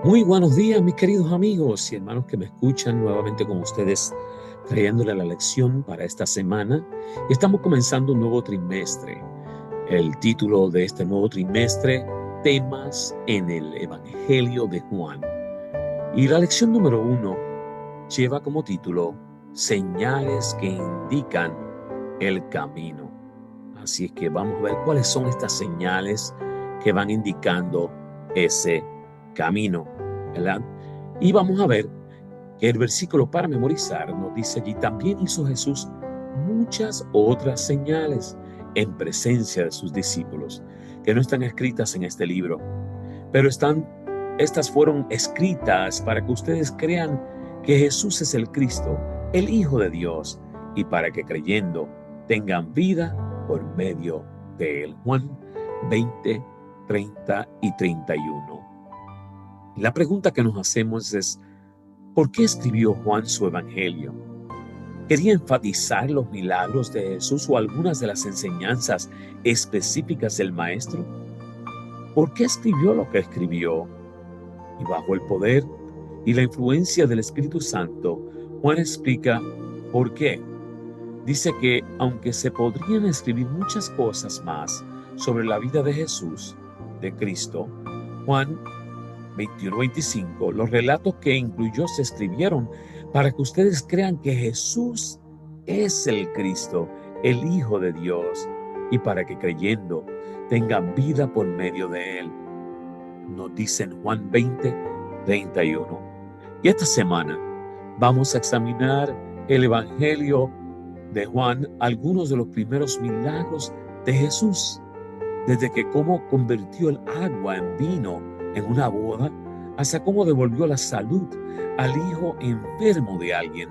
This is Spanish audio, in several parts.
Muy buenos días, mis queridos amigos y hermanos que me escuchan nuevamente con ustedes, trayéndole la lección para esta semana. Y estamos comenzando un nuevo trimestre. El título de este nuevo trimestre, Temas en el Evangelio de Juan. Y la lección número 1 lleva como título, Señales que indican el camino. Así es que vamos a ver cuáles son estas señales que van indicando ese camino, ¿verdad? Y vamos a ver que el versículo para memorizar nos dice allí, también hizo Jesús muchas otras señales en presencia de sus discípulos, que no están escritas en este libro, pero estas fueron escritas para que ustedes crean que Jesús es el Cristo, el Hijo de Dios, y para que creyendo tengan vida por medio de él. Juan 20, 30 y 31. La pregunta que nos hacemos es, ¿por qué escribió Juan su evangelio? ¿Quería enfatizar los milagros de Jesús o algunas de las enseñanzas específicas del Maestro? ¿Por qué escribió lo que escribió? Y bajo el poder y la influencia del Espíritu Santo, Juan explica por qué. Dice que aunque se podrían escribir muchas cosas más sobre la vida de Jesús, de Cristo, Juan 21-25, los relatos que incluyó se escribieron para que ustedes crean que Jesús es el Cristo, el Hijo de Dios, y para que creyendo tengan vida por medio de él. Nos dice en Juan 20-31. Y esta semana vamos a examinar el Evangelio de Juan, algunos de los primeros milagros de Jesús, desde que cómo convirtió el agua en vino en una boda, hasta cómo devolvió la salud al hijo enfermo de alguien,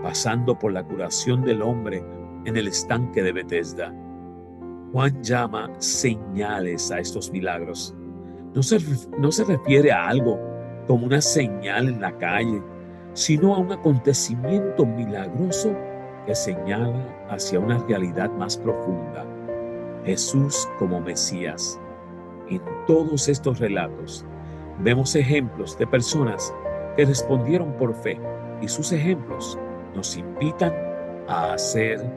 pasando por la curación del hombre en el estanque de Betesda. Juan llama señales a estos milagros. No se refiere a algo como una señal en la calle, sino a un acontecimiento milagroso que señala hacia una realidad más profunda. Jesús como Mesías. En todos estos relatos vemos ejemplos de personas que respondieron por fe, y sus ejemplos nos invitan a hacer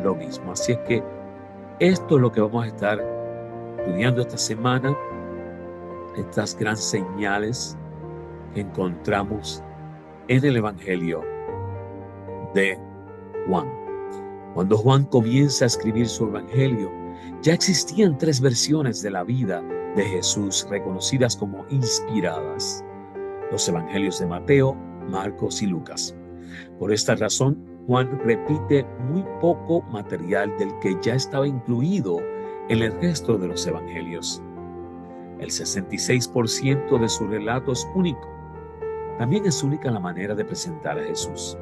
lo mismo. Así es que esto es lo que vamos a estar estudiando esta semana, estas grandes señales que encontramos en el Evangelio de Juan. Cuando Juan comienza a escribir su Evangelio, ya existían 3 versiones de la vida de Jesús reconocidas como inspiradas: los Evangelios de Mateo, Marcos y Lucas. Por esta razón, Juan repite muy poco material del que ya estaba incluido en el resto de los Evangelios. El 66% de su relato es único. También es única la manera de presentar a Jesús.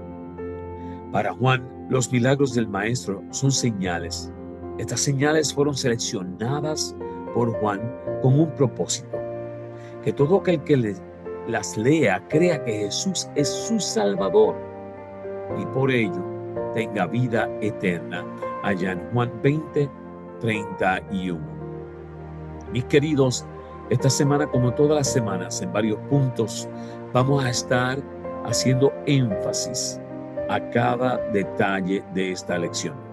Para Juan, los milagros del Maestro son señales. Estas señales fueron seleccionadas por Juan con un propósito: que todo aquel que las lea crea que Jesús es su Salvador y por ello tenga vida eterna. Allá en Juan 20-31. Mis queridos, esta semana, como todas las semanas, en varios puntos, vamos a estar haciendo énfasis a cada detalle de esta lección.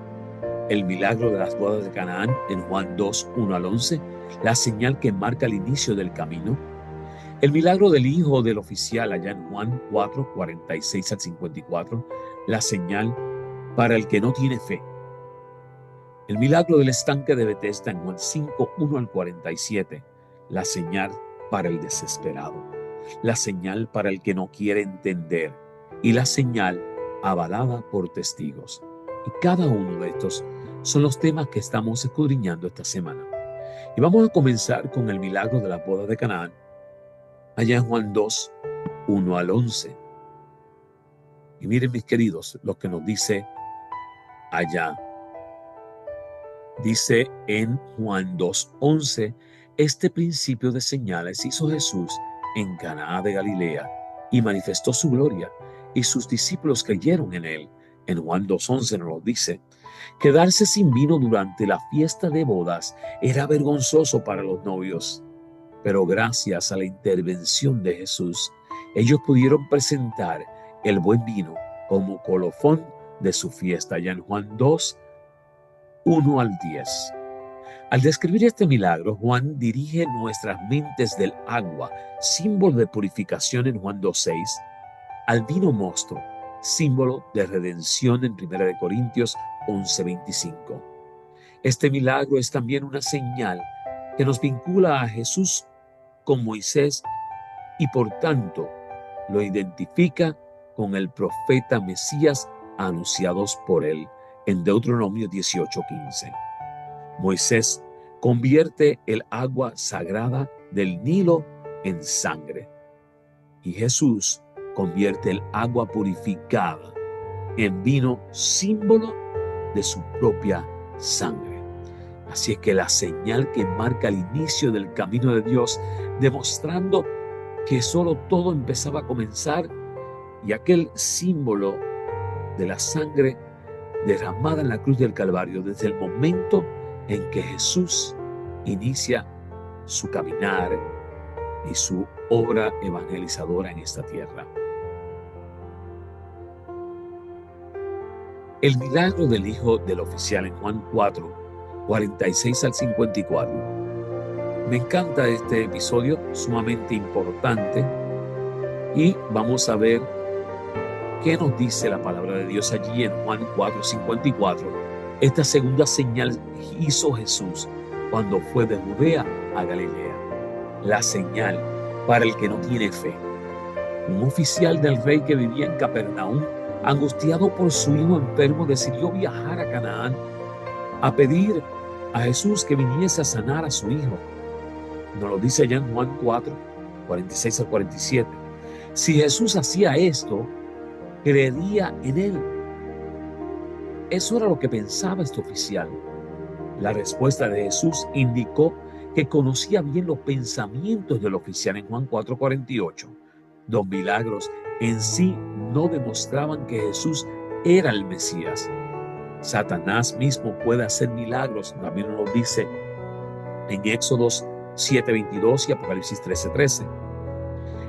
El milagro de las bodas de Canaán en Juan 2:1-11, la señal que marca el inicio del camino. El milagro del hijo del oficial allá en Juan 4:46-54, la señal para el que no tiene fe. El milagro del estanque de Betesda en Juan 5:1-47, la señal para el desesperado, la señal para el que no quiere entender y la señal avalada por testigos. Y cada uno de estos son los temas que estamos escudriñando esta semana. Y vamos a comenzar con el milagro de la boda de Canaán, allá en Juan 2:1-11. Y miren, mis queridos, lo que nos dice allá. Dice en Juan 2:11, este principio de señales hizo Jesús en Caná de Galilea y manifestó su gloria, y sus discípulos creyeron en él. En Juan 2:11 nos dice, quedarse sin vino durante la fiesta de bodas era vergonzoso para los novios. Pero gracias a la intervención de Jesús, ellos pudieron presentar el buen vino como colofón de su fiesta. Ya en Juan 2, 1 al 10. Al describir este milagro, Juan dirige nuestras mentes del agua, símbolo de purificación en Juan 2:6, al vino mosto, símbolo de redención en 1 Corintios 11:25. Este milagro es también una señal que nos vincula a Jesús con Moisés y por tanto lo identifica con el profeta Mesías anunciados por él en Deuteronomio 18:15. Moisés convierte el agua sagrada del Nilo en sangre y Jesús convierte el agua purificada en vino, símbolo de su propia sangre. Así es que la señal que marca el inicio del camino de Dios, demostrando que solo todo empezaba a comenzar, y aquel símbolo de la sangre derramada en la cruz del Calvario desde el momento en que Jesús inicia su caminar y su obra evangelizadora en esta tierra. El milagro del hijo del oficial en Juan 4, 46 al 54. Me encanta este episodio, sumamente importante, y vamos a ver qué nos dice la palabra de Dios allí en Juan 4, 54. Esta segunda señal hizo Jesús cuando fue de Judea a Galilea. La señal para el que no tiene fe. Un oficial del rey que vivía en Capernaum, angustiado por su hijo enfermo, decidió viajar a Canaán a pedir a Jesús que viniese a sanar a su hijo. Nos lo dice allá en Juan 4, 46 al 47. Si Jesús hacía esto, creería en él. Eso era lo que pensaba este oficial. La respuesta de Jesús indicó que conocía bien los pensamientos del oficial en Juan 4, 48. Los milagros en sí no demostraban que Jesús era el Mesías. Satanás mismo puede hacer milagros, también nos lo dice en Éxodos 7:22 y Apocalipsis 13:13.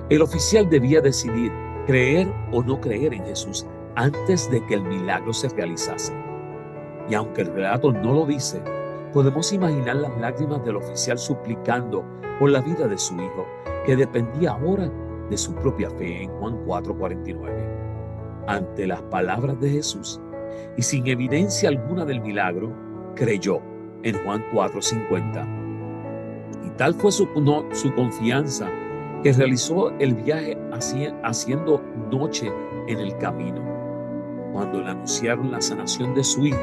El oficial debía decidir creer o no creer en Jesús antes de que el milagro se realizase. Y aunque el relato no lo dice, podemos imaginar las lágrimas del oficial suplicando por la vida de su hijo, que dependía ahora de su propia fe en Juan 4:49. Ante las palabras de Jesús, y sin evidencia alguna del milagro, creyó en Juan 4:50. Y tal fue su confianza que realizó el viaje haciendo noche en el camino. Cuando le anunciaron la sanación de su hijo,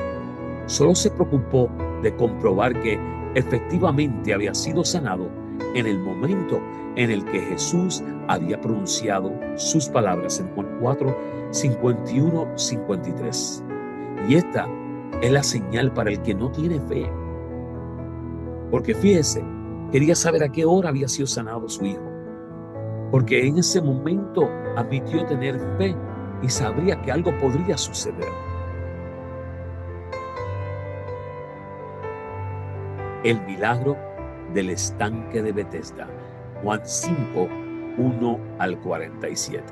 solo se preocupó de comprobar que efectivamente había sido sanado en el momento en el que Jesús había pronunciado sus palabras en Juan 4, 51, 53. Y esta es la señal para el que no tiene fe. Porque fíjese, quería saber a qué hora había sido sanado su hijo. Porque en ese momento admitió tener fe y sabría que algo podría suceder. El milagro del estanque de Betesda, Juan 5, 1 al 47.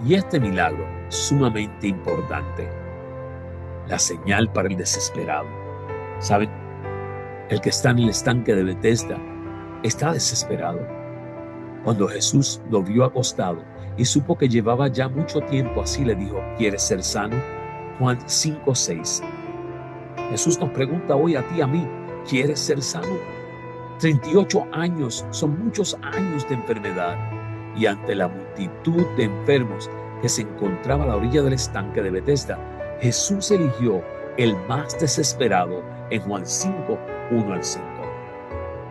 Y este milagro, sumamente importante, la señal para el desesperado. ¿Saben? El que está en el estanque de Betesda está desesperado. Cuando Jesús lo vio acostado y supo que llevaba ya mucho tiempo así, le dijo: ¿quieres ser sano? Juan 5, 6. Jesús nos pregunta hoy a ti, a mí: ¿quieres ser sano? 38 años son muchos años de enfermedad, y ante la multitud de enfermos que se encontraba a la orilla del estanque de Betesda, Jesús eligió el más desesperado en Juan 5, 1 al 5.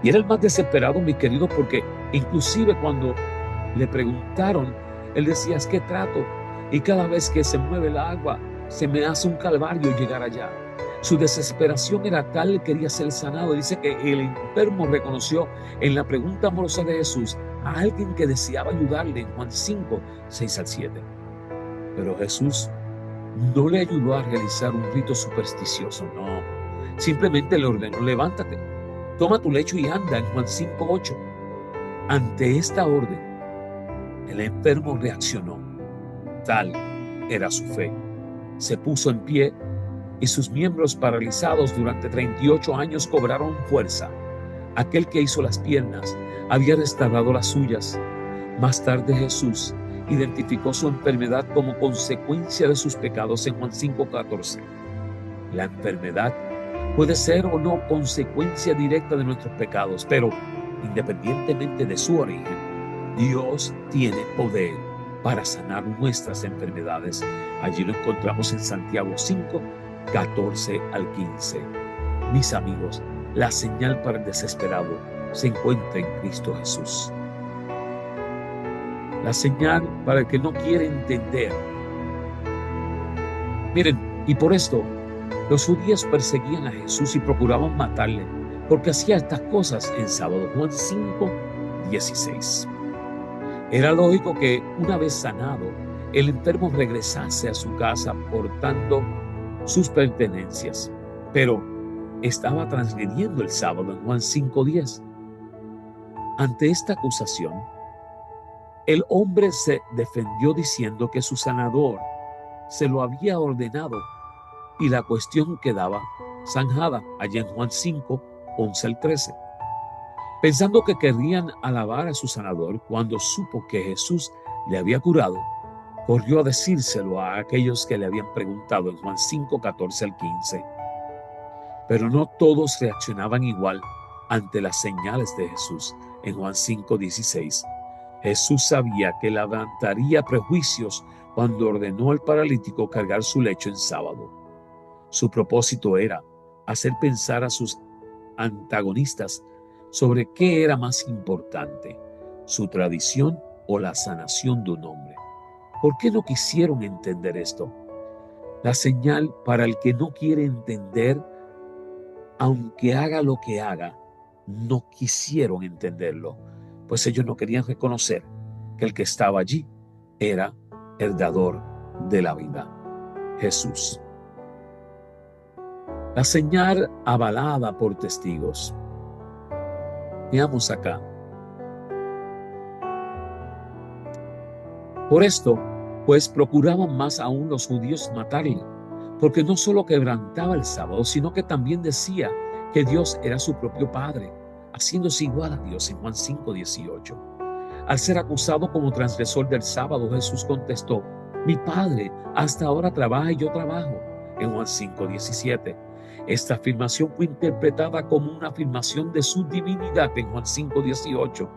Y era el más desesperado, mi querido, porque inclusive cuando le preguntaron, él decía: es que trato, y cada vez que se mueve el agua, se me hace un calvario llegar allá. Su desesperación era tal, quería ser sanado. Dice que el enfermo reconoció en la pregunta amorosa de Jesús a alguien que deseaba ayudarle en Juan 5, 6 al 7. Pero Jesús no le ayudó a realizar un rito supersticioso, no. Simplemente le ordenó: levántate, toma tu lecho y anda, en Juan 5:8. Ante esta orden, el enfermo reaccionó. Tal era su fe. Se puso en pie y sus miembros paralizados durante 38 años cobraron fuerza. Aquel que hizo las piernas había restaurado las suyas. Más tarde Jesús identificó su enfermedad como consecuencia de sus pecados en Juan 5:14. La enfermedad puede ser o no consecuencia directa de nuestros pecados, pero independientemente de su origen, Dios tiene poder para sanar nuestras enfermedades. Allí lo encontramos en Santiago 5:14 al 15. Mis amigos, la señal para el desesperado se encuentra en Cristo Jesús. La señal para el que no quiere entender. Miren, y por esto los judíos perseguían a Jesús y procuraban matarle, porque hacía estas cosas en sábado. Juan 5:16. Era lógico que una vez sanado, el enfermo regresase a su casa portando sus pertenencias, pero estaba transgrediendo el sábado en Juan 5:10. Ante esta acusación, el hombre se defendió diciendo que su sanador se lo había ordenado y la cuestión quedaba zanjada allá en Juan 5:11 al 13. Pensando que querrían alabar a su sanador, cuando supo que Jesús le había curado, corrió a decírselo a aquellos que le habían preguntado en Juan 5:14 al 15. Pero no todos reaccionaban igual ante las señales de Jesús en Juan 5:16. Jesús sabía que levantaría prejuicios cuando ordenó al paralítico cargar su lecho en sábado. Su propósito era hacer pensar a sus antagonistas sobre qué era más importante, su tradición o la sanación de un hombre. ¿Por qué no quisieron entender esto? La señal para el que no quiere entender, aunque haga lo que haga, no quisieron entenderlo, pues ellos no querían reconocer que el que estaba allí era el dador de la vida, Jesús. La señal avalada por testigos. Veamos acá. Por esto, pues procuraban más aún los judíos matarle, porque no solo quebrantaba el sábado, sino que también decía que Dios era su propio Padre, haciéndose igual a Dios en Juan 5:18. Al ser acusado como transgresor del sábado, Jesús contestó: mi Padre hasta ahora trabaja y yo trabajo, en Juan 5:17. Esta afirmación fue interpretada como una afirmación de su divinidad en Juan 5:18.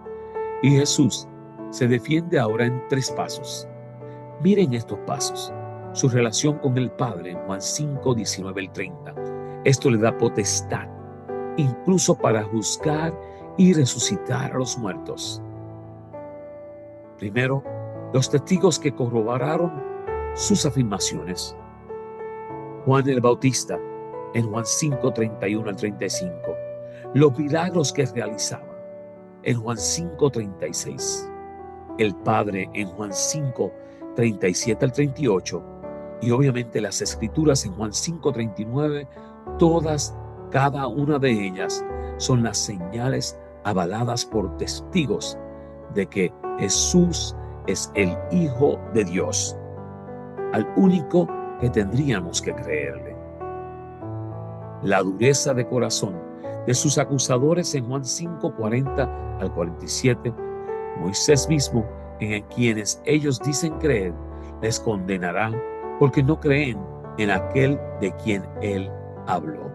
Y Jesús se defiende ahora en 3 pasos. Miren estos pasos. Su relación con el Padre en Juan 5:19 al 30. Esto le da potestad, incluso para juzgar y resucitar a los muertos. Primero, los testigos que corroboraron sus afirmaciones. Juan el Bautista en Juan 5:31 al 35. Los milagros que realizaba en Juan 5:36. El Padre en Juan 5:37 al 38. Y obviamente las Escrituras en Juan 5:39. Todas, cada una de ellas, son las señales avaladas por testigos de que Jesús es el Hijo de Dios, al único que tendríamos que creerle. La dureza de corazón de sus acusadores en Juan 5:40 al 47, Moisés mismo, en quienes ellos dicen creer, les condenará porque no creen en aquel de quien él habló.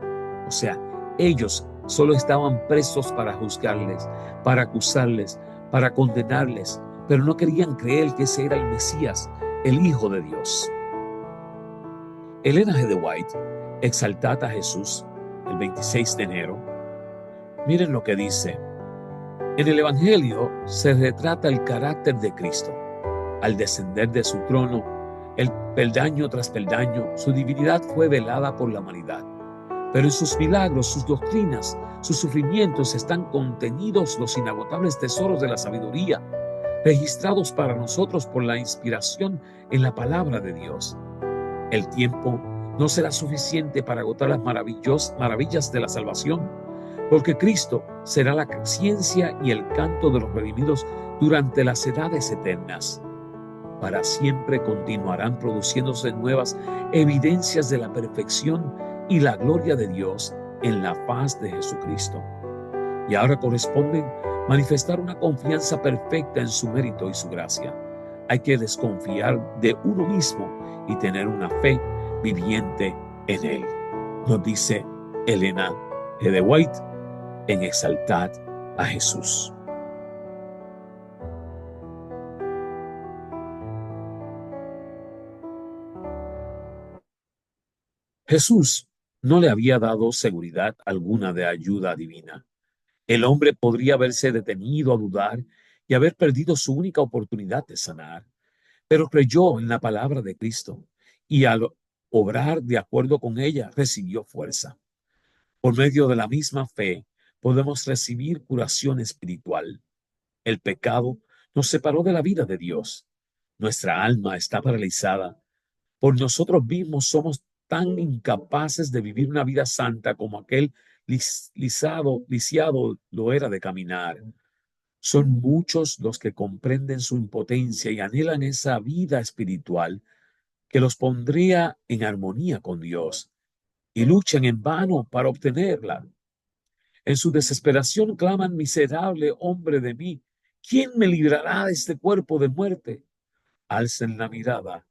O sea, ellos solo estaban presos para juzgarles, para acusarles, para condenarles, pero no querían creer que ese era el Mesías, el Hijo de Dios. Elena G. de White, Exaltad a Jesús, el 26 de enero. Miren lo que dice. En el Evangelio se retrata el carácter de Cristo. Al descender de su trono, el peldaño tras peldaño, su divinidad fue velada por la humanidad. Pero en sus milagros, sus doctrinas, sus sufrimientos están contenidos los inagotables tesoros de la sabiduría, registrados para nosotros por la inspiración en la palabra de Dios. El tiempo no será suficiente para agotar las maravillas de la salvación, porque Cristo será la ciencia y el canto de los redimidos durante las edades eternas. Para siempre continuarán produciéndose nuevas evidencias de la perfección y la gloria de Dios en la faz de Jesucristo. Y ahora corresponde manifestar una confianza perfecta en su mérito y su gracia. Hay que desconfiar de uno mismo y tener una fe viviente en Él. Nos dice Elena G. de White en Exaltad a Jesús. Jesús no le había dado seguridad alguna de ayuda divina. El hombre podría haberse detenido a dudar y haber perdido su única oportunidad de sanar, pero creyó en la palabra de Cristo y al obrar de acuerdo con ella recibió fuerza. Por medio de la misma fe podemos recibir curación espiritual. El pecado nos separó de la vida de Dios. Nuestra alma está paralizada. Por nosotros mismos somos tan incapaces de vivir una vida santa como aquel lisiado lo era de caminar. Son muchos los que comprenden su impotencia y anhelan esa vida espiritual que los pondría en armonía con Dios y luchan en vano para obtenerla. En su desesperación claman: miserable hombre de mí, ¿quién me librará de este cuerpo de muerte? Alcen la mirada,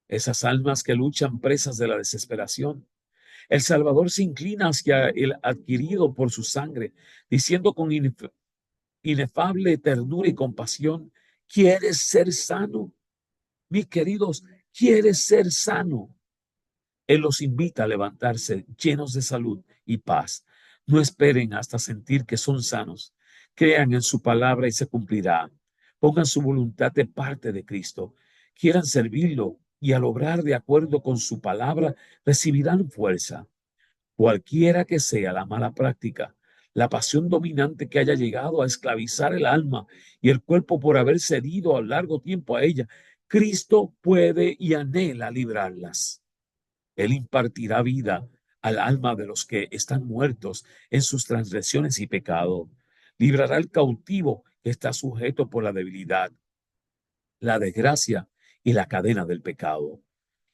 esas almas que luchan presas de la desesperación. El Salvador se inclina hacia el adquirido por su sangre, diciendo con inefable ternura y compasión: ¿quieres ser sano? Mis queridos, ¿quieres ser sano? Él los invita a levantarse llenos de salud y paz. No esperen hasta sentir que son sanos. Crean en su palabra y se cumplirá. Pongan su voluntad de parte de Cristo. Quieran servirlo y al obrar de acuerdo con su palabra recibirán fuerza. Cualquiera que sea la mala práctica, la pasión dominante que haya llegado a esclavizar el alma y el cuerpo por haber cedido a largo tiempo a ella, Cristo puede y anhela librarlas. Él impartirá vida al alma de los que están muertos en sus transgresiones y pecado. Librará al cautivo que está sujeto por la debilidad, la desgracia y la cadena del pecado.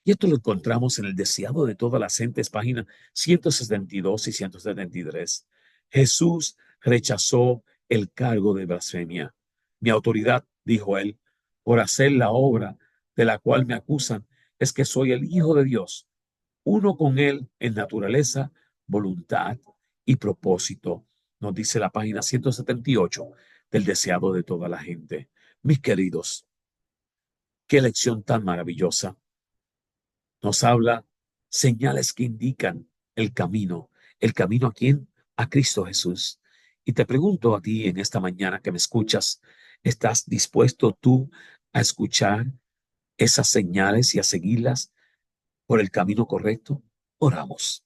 Y esto lo encontramos en el deseado de todas las gentes, páginas 172 y 173. Jesús rechazó el cargo de blasfemia. Mi autoridad, dijo él, por hacer la obra de la cual me acusan, es que soy el Hijo de Dios, uno con Él en naturaleza, voluntad y propósito. Nos dice la página 178 del deseado de toda la gente. Mis queridos, qué lección tan maravillosa. Nos habla señales que indican el camino. ¿El camino a quién? A Cristo Jesús. Y te pregunto a ti en esta mañana que me escuchas, ¿estás dispuesto tú a escuchar esas señales y a seguirlas por el camino correcto? Oramos.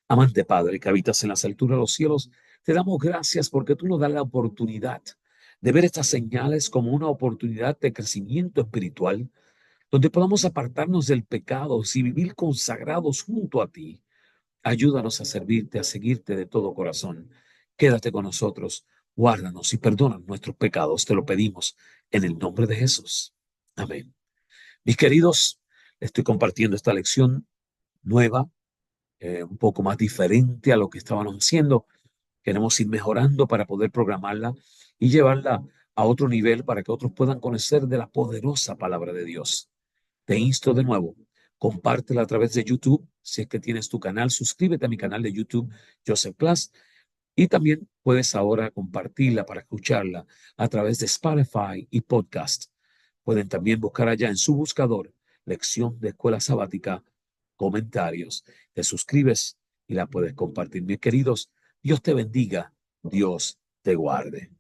Amante Padre que habitas en las alturas de los cielos, te damos gracias porque tú nos das la oportunidad de ver estas señales como una oportunidad de crecimiento espiritual, donde podamos apartarnos del pecado y vivir consagrados junto a ti. Ayúdanos a servirte, a seguirte de todo corazón. Quédate con nosotros, guárdanos y perdona nuestros pecados. Te lo pedimos en el nombre de Jesús. Amén. Mis queridos, estoy compartiendo esta lección nueva, un poco más diferente a lo que estábamos haciendo. Queremos ir mejorando para poder programarla y llevarla a otro nivel para que otros puedan conocer de la poderosa palabra de Dios. Te insto de nuevo, compártela a través de YouTube. Si es que tienes tu canal, suscríbete a mi canal de YouTube, Joseph Plus. Y también puedes ahora compartirla para escucharla a través de Spotify y podcast. Pueden también buscar allá en su buscador, lección de escuela sabática, comentarios. Te suscribes y la puedes compartir. Mis queridos, Dios te bendiga, Dios te guarde.